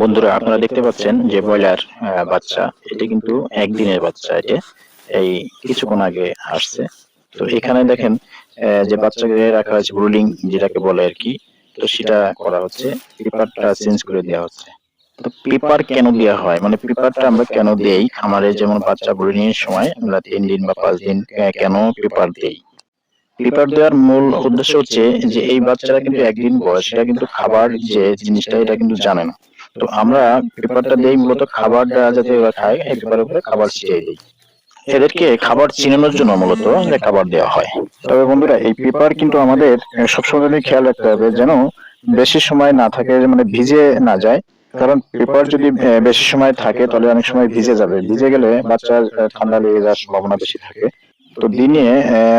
বন্ধুরা, আপনারা দেখতে পাচ্ছেন যে ব্রয়লার বাচ্চা, এটি কিন্তু একদিনের বাচ্চা। এটা এই কিছুক্ষণ আগে আসছে। তো এখানে দেখেন যে বাচ্চাকে রাখা হয়েছে ব্রুডিং যেটাকে বলে আর কি। তো সেটা করা হচ্ছে, পেপারটা চেঞ্জ করে দেওয়া হচ্ছে। তো পেপার কেন দেওয়া হয়, মানে পেপারটা আমরা কেন দেই খামারে, যেমন বাচ্চা ব্রুডিং এর সময় আমরা 3 দিন বা 5 দিন কেন পেপার দেই? পেপার দেওয়ার মূল উদ্দেশ্য হচ্ছে যে এই বাচ্চারা কিন্তু একদিন বয়স, এটা কিন্তু খাবার যে জিনিসটা এটা কিন্তু জানে না। তো আমরা পেপারটা দেই মূলত খাবারটা যাতে ওরা খায়, এই পেপারের উপরে খাবার ছিটিয়ে দিই। এদেরকে খাবার চিনানোর জন্য মূলত যে খাবার দেওয়া হয়। তবে বন্ধুরা, এই পেপার কিন্তু আমাদের সবসময় খেয়াল রাখতে হবে যেন বেশি সময় না থাকে, মানে ভিজে না যায়। কারণ পেপার যদি বেশি সময় থাকে তাহলে অনেক সময় ভিজে যাবে, ভিজে গেলে বাচ্চার ঠান্ডা লেগে যাওয়ার সম্ভাবনা বেশি থাকে। তো দিনে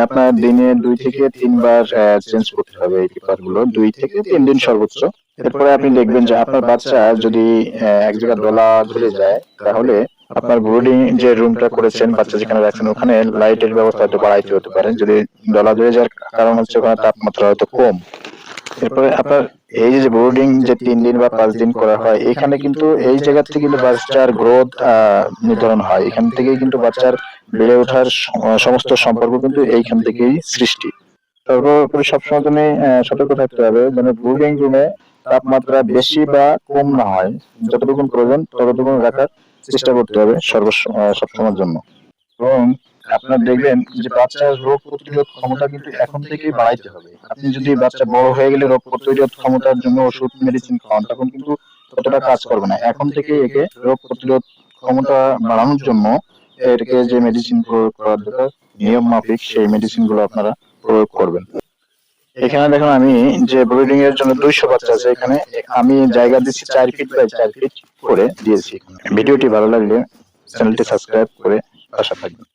আপনার দিনে 2 থেকে 3 বার চেঞ্জ করতে হবে এই পেপার গুলো, 2 থেকে 3 দিন সর্বোচ্চ। এরপরে আপনি দেখবেন যে আপনার বাচ্চা যদি এক জায়গায় দলা ধরে যায়, তাহলে আপনার ব্রুডিং যে রুমটা করেছেন, বাচ্চা যেখানে রাখছেন, ওখানে লাইটের ব্যবস্থা হয়তো বাড়াইতে হতে পারে। যদি দলা ধরে যাওয়ার কারণ হচ্ছে ওখানে তাপমাত্রা হয়তো কম। এরপরে আপনার এই যে ব্রুডিং যে 3 দিন বা 5 দিন করা হয়, এখানে কিন্তু এই জায়গা থেকে কিন্তু বাচ্চার গ্রোথ নির্ধারণ হয়। এখান থেকেই কিন্তু বাচ্চার বেড়ে ওঠার সমস্ত সম্পর্ক কিন্তু এইখান থেকেই সৃষ্টি। সর্বোপরি সবসময় তুমি সতর্ক থাকতে হবে যেন ব্রুডিং রুমে তাপমাত্রা বেশি বা কম না হয়। যতটুকু প্রয়োজন ততটুকু রাখার চেষ্টা করতে হবে সবসময়ের জন্য। এবং আপনার দেখবেন যে বাচ্চার রোগ প্রতিরোধ ক্ষমতা কিন্তু এখন থেকেই বাড়াইতে হবে। আপনি যদি বাচ্চা বড় হয়ে গেলে রোগ প্রতিরোধ ক্ষমতার জন্য ওষুধ মেডিসিন খাওয়ান, তখন কিন্তু ততটা কাজ করবে না। এখন থেকে একে রোগ প্রতিরোধ ক্ষমতা বাড়ানোর জন্য এরকে যে মেডিসিন প্রয়োগ করার দরকার, নিয়ম মাফিক সেই মেডিসিন গুলো আপনারা প্রয়োগ করবেন। এখানে দেখুন, আমি যে ব্রিডিং এর জন্য 200 বাচ্চা আছে, এখানে আমি জায়গা দিচ্ছি 4 ফিট বাই 4 ফিট করে দিয়েছি। ভিডিওটি ভালো লাগলে চ্যানেলটি সাবস্ক্রাইব করে পাশে থাকবেন।